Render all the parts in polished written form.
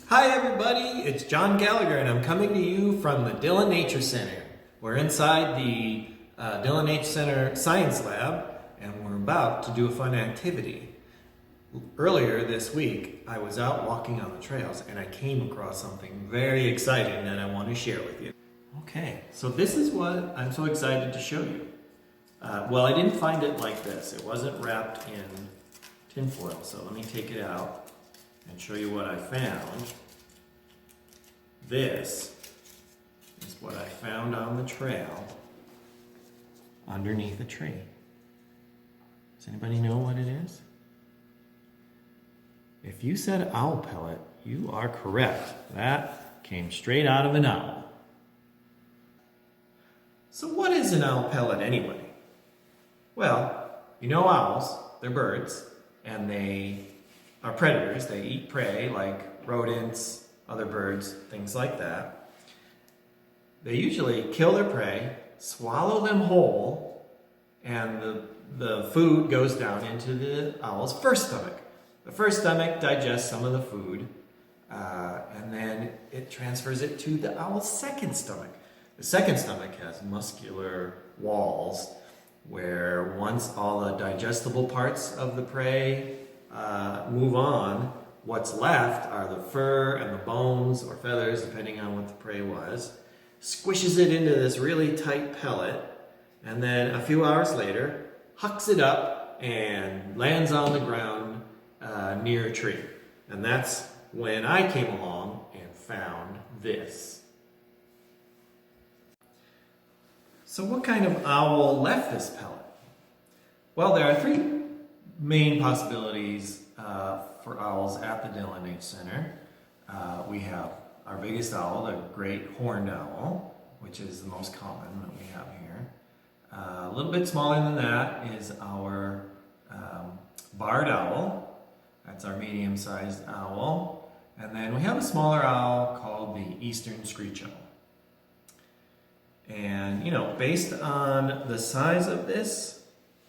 Hi everybody, it's John Gallagher and I'm coming to you from the Dillion Nature Center. We're inside the Dillion Nature Center Science Lab and we're about to do a fun activity. Earlier this week, I was out walking on the trails and I came across something very exciting that I want to share with you. Okay, so this is what I'm so excited to show you. Well, I didn't find it like this. It wasn't wrapped in tinfoil, so let me take it out and show you what I found. This is what I found on the trail underneath a tree. Does anybody know what it is? If you said owl pellet, you are correct. That came straight out of an owl. So what is an owl pellet anyway? Well, you know owls, they're birds, and they are predators. They eat prey like rodents, other birds, things like that. They usually kill their prey, swallow them whole, and the food goes down into the owl's first stomach. The first stomach digests some of the food, and then it transfers it to the owl's second stomach. The second stomach has muscular walls where once all the digestible parts of the prey move on, what's left are the fur and the bones or feathers, depending on what the prey was, squishes it into this really tight pellet, and then a few hours later, hucks it up and lands on the ground near a tree. And that's when I came along and found this. So what kind of owl left this pellet? Well, there are three main possibilities for owls at the Dillion Nature Center. We have our biggest owl, the great horned owl, which is the most common that we have here. A little bit smaller than that is our barred owl. That's our medium-sized owl. And then we have a smaller owl called the eastern screech owl. And, you know, based on the size of this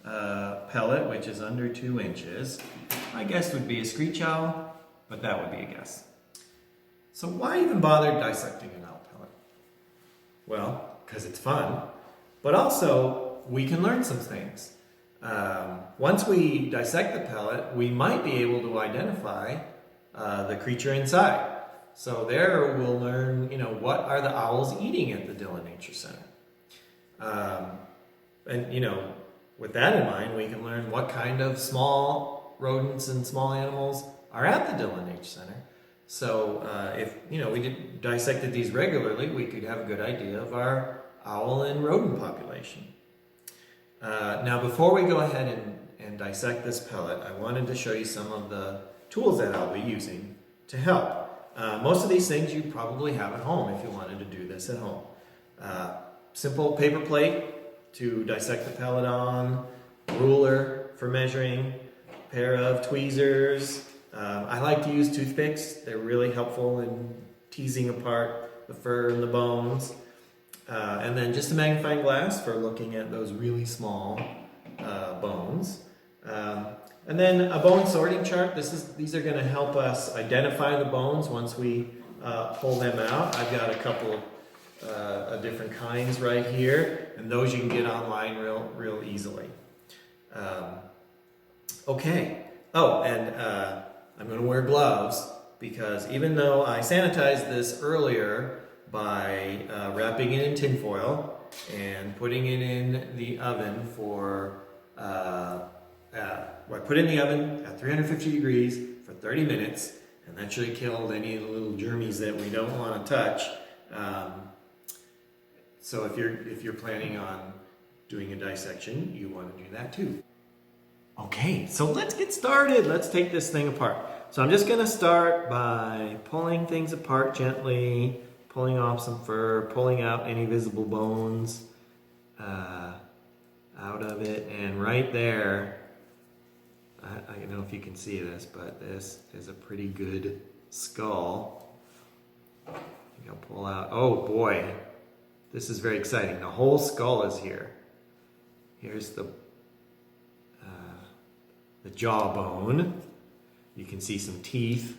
pellet, which is under 2 inches, my guess would be a screech owl, but that would be a guess. So why even bother dissecting an owl pellet? Well, because it's fun, but also we can learn some things. Once we dissect the pellet, we might be able to identify the creature inside. So there we'll learn, you know, what are the owls eating at the Dillion Nature Center. And, you know, with that in mind, we can learn what kind of small rodents and small animals are at the Dillion Nature Center. So if, you know, we dissected these regularly, we could have a good idea of our owl and rodent population. Now, before we go ahead and dissect this pellet, I wanted to show you some of the tools that I'll be using to help. Most of these things you probably have at home if you wanted to do this at home. Simple paper plate to dissect the pellet on, ruler for measuring, pair of tweezers. I like to use toothpicks. They're really helpful in teasing apart the fur and the bones. And then just a magnifying glass for looking at those really small bones. And then a bone sorting chart. These are going to help us identify the bones once we pull them out. I've got a couple of different kinds right here, and those you can get online real easily. Okay. Oh, and I'm going to wear gloves because even though I sanitized this earlier by wrapping it in tinfoil and putting it in the oven for I put it in the oven at 350 degrees for 30 minutes, and that should have killed any of the little germies that we don't want to touch. So if you're planning on doing a dissection, you want to do that too. Okay, so let's get started. Let's take this thing apart. So I'm just going to start by pulling things apart gently, pulling off some fur, pulling out any visible bones out of it, and right there, I don't know if you can see this, but this is a pretty good skull. I think I'll pull out, oh boy, this is very exciting. The whole skull is here. Here's the jawbone. You can see some teeth.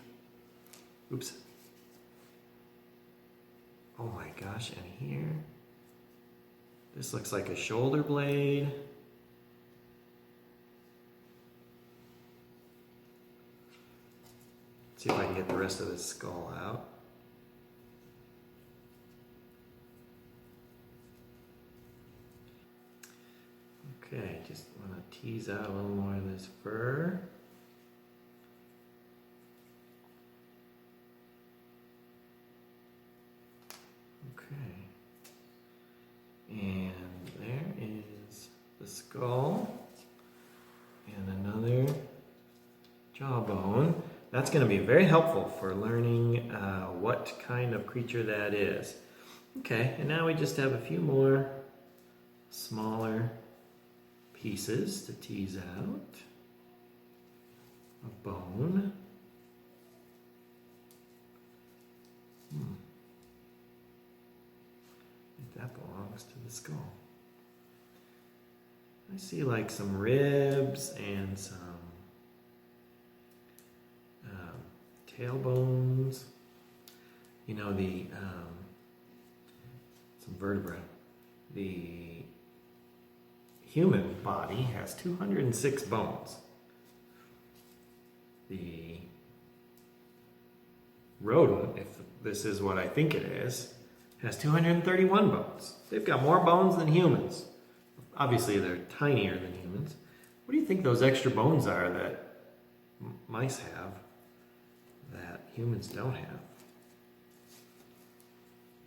Oops. Oh my gosh, and here, this looks like a shoulder blade. See if I can get the rest of this skull out. Okay, just want to tease out a little more of this fur. Okay. And there is the skull and another jawbone. That's going to be very helpful for learning what kind of creature that is. Okay, and now we just have a few more smaller pieces to tease out. A bone. I think that belongs to the skull. I see like some ribs and some tailbones, you know, some vertebrae. The human body has 206 bones. The rodent, if this is what I think it is, has 231 bones. They've got more bones than humans. Obviously, they're tinier than humans. What do you think those extra bones are that mice have that humans don't have?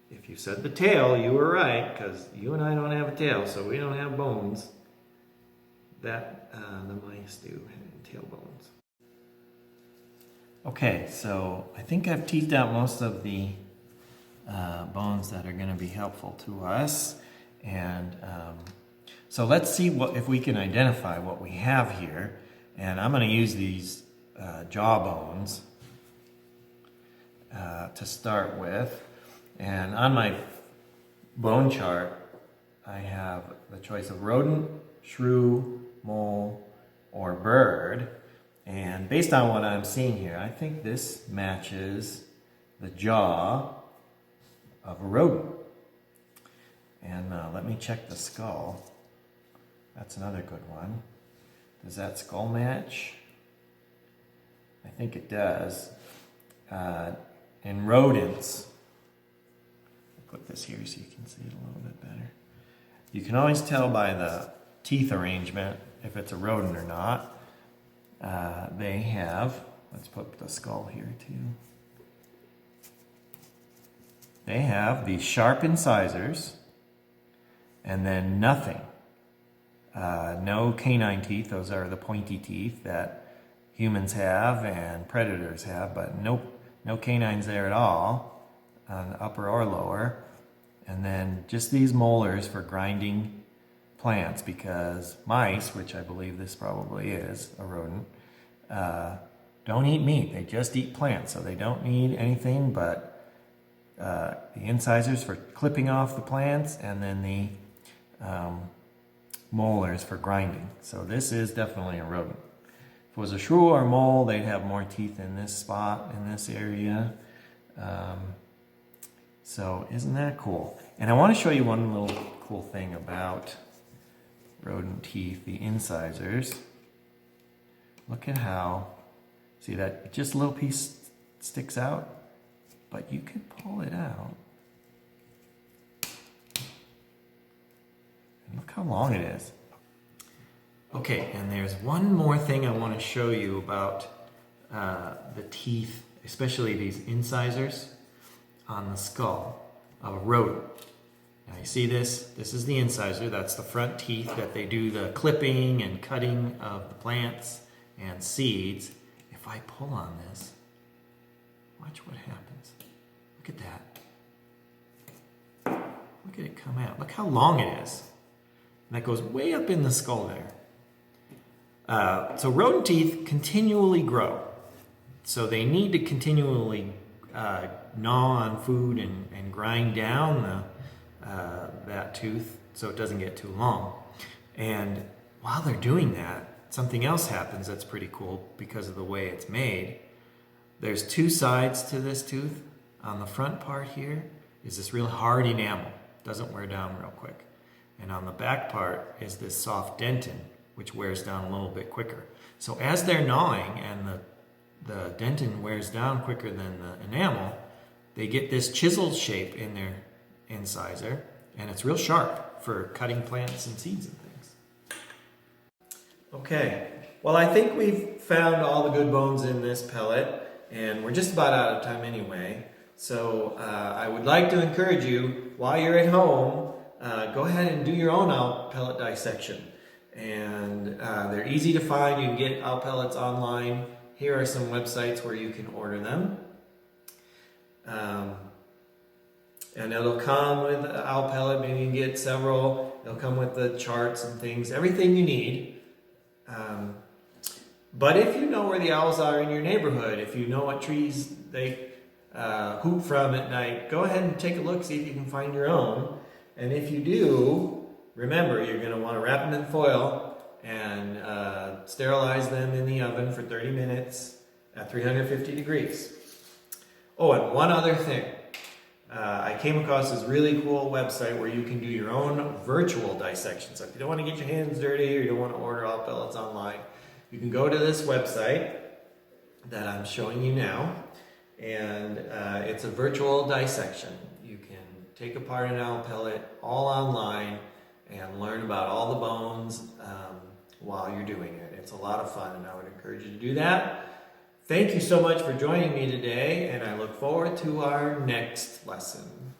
If you said the tail, you were right, because you and I don't have a tail, so we don't have bones. That the mice do have tail bones. Okay, so I think I've teased out most of the bones that are going to be helpful to us, and so let's see if we can identify what we have here. And I'm going to use these jaw bones to start with. And on my bone chart, I have the choice of rodent, shrew, mole, or bird. And based on what I'm seeing here, I think this matches the jaw of a rodent. And let me check the skull. That's another good one. Does that skull match? I think it does. In rodents, I'll put this here so you can see it a little bit better. You can always tell by the teeth arrangement if it's a rodent or not. They have, let's put the skull here too. They have these sharp incisors and then nothing. No canine teeth. Those are the pointy teeth that humans have and predators have, but no canines there at all, on upper or lower. And then just these molars for grinding plants, because mice, which I believe this probably is a rodent, don't eat meat. They just eat plants, so they don't need anything but the incisors for clipping off the plants, and then the molars for grinding. So this is definitely a rodent. If it was a shrew or mole, they'd have more teeth in this spot, in this area. So isn't that cool? And I want to show you one little cool thing about rodent teeth, the incisors. Look at how, see that just a little piece sticks out, but you can pull it out. And look how long it is. Okay, and there's one more thing I want to show you about the teeth, especially these incisors on the skull of a rodent. Now you see this? This is the incisor. That's the front teeth that they do the clipping and cutting of the plants and seeds. If I pull on this, watch what happens. Look at that. Look at it come out. Look how long it is. And that goes way up in the skull there. So rodent teeth continually grow. So they need to continually gnaw on food and grind down that tooth so it doesn't get too long. And while they're doing that, something else happens that's pretty cool because of the way it's made. There's two sides to this tooth. On the front part here, is this real hard enamel. Doesn't wear down real quick. And on the back part is this soft dentin, which wears down a little bit quicker. So as they're gnawing and the dentin wears down quicker than the enamel, they get this chiseled shape in their incisor, and it's real sharp for cutting plants and seeds and things. Okay, well, I think we've found all the good bones in this pellet, and we're just about out of time anyway. So I would like to encourage you, while you're at home, go ahead and do your own owl pellet dissection. And they're easy to find. You can get owl pellets online. Here are some websites where you can order them. And it'll come with an owl pellet. Maybe you can get several. It'll come with the charts and things, everything you need. But if you know where the owls are in your neighborhood, if you know what trees they hoot from at night, go ahead and take a look, see if you can find your own. And if you do, remember, you're going to want to wrap them in foil and sterilize them in the oven for 30 minutes at 350 degrees. Oh, and one other thing. I came across this really cool website where you can do your own virtual dissection. So if you don't want to get your hands dirty or you don't want to order owl pellets online, you can go to this website that I'm showing you now, and it's a virtual dissection. You can take apart an owl pellet all online and learn about all the bones while you're doing it. It's a lot of fun, and I would encourage you to do that. Thank you so much for joining me today, and I look forward to our next lesson.